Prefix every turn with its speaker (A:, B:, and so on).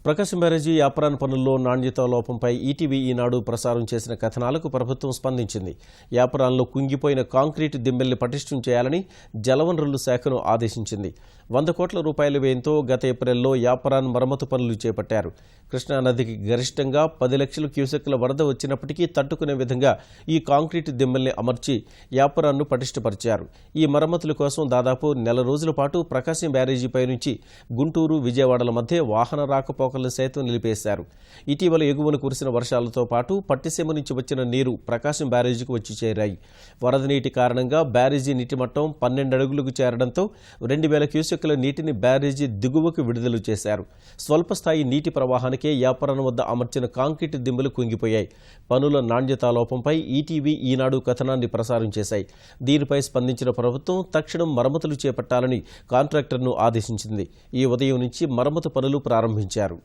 A: ప్రకాశం బ్యారేజీ apron పనుల్లో నాణ్యతా లోపంపై ETV ఈనాడు ప్రసారం చేసిన కథనాలకు ప్రభుత్వం స్పందించింది. యాప్రాన్లో కుంగిపోయిన కాంక్రీటు దిమ్మెల్ని పటిష్టం చేయాలని జలవనరుల శాఖను ఆదేశించింది. 100 కోట్ల రూపాయల వ్యయంతో గత ఏప్రిల్లో యాప్రాన్ మరమ్మతు పనులు చేపట్టారు. కృష్ణానదికి గరిష్టంగా 10 లక్షల క్యూసెక్ల వరద వచ్చినప్పటికీ తట్టుకునే విధంగా ఈ కాంక్రీటు దిమ్మెల్ని అమర్చి యాప్రాన్ను పటిష్టపరిచారు. ఈ మరమ్మతుల కోసం దాదాపు నెల రోజుల పాటు ప్రకాశం బ్యారేజీపై నుంచి గుంటూరు, విజయవాడల మధ్య వాహన రాకపోకలను సైతం నిలిపేశారు. ఇటీవల ఎగువన కురిసిన వర్షాలతో పాటు పట్టిసీమ నుంచి వచ్చిన నీరు ప్రకాశం బ్యారేజీకి వచ్చి చేరాయి. వరద నీటి కారణంగా బ్యారేజీ నీటి మట్టం 12 అడుగులకు చేరడంతో 2000 క్యూసెక్ల నీటిని బ్యారేజీ దిగువకు విడుదల చేశారు. స్వల్పస్థాయి నీటి ప్రవాహానికే యాప్రాన్ వద్ద అమర్చిన కాంక్రీటు దిమ్మలు కుంగిపోయాయి. పనుల నాణ్యతా లోపంపై ఈటీవీ ఈనాడు కథనాన్ని ప్రసారం చేశాయి. దీనిపై స్పందించిన ప్రభుత్వం తక్షణం మరమ్మతులు చేపట్టాలని కాంట్రాక్టర్ను ఆదేశించింది. ఈ ఉదయం నుంచి మరమ్మతు పనులు ప్రారంభించారు.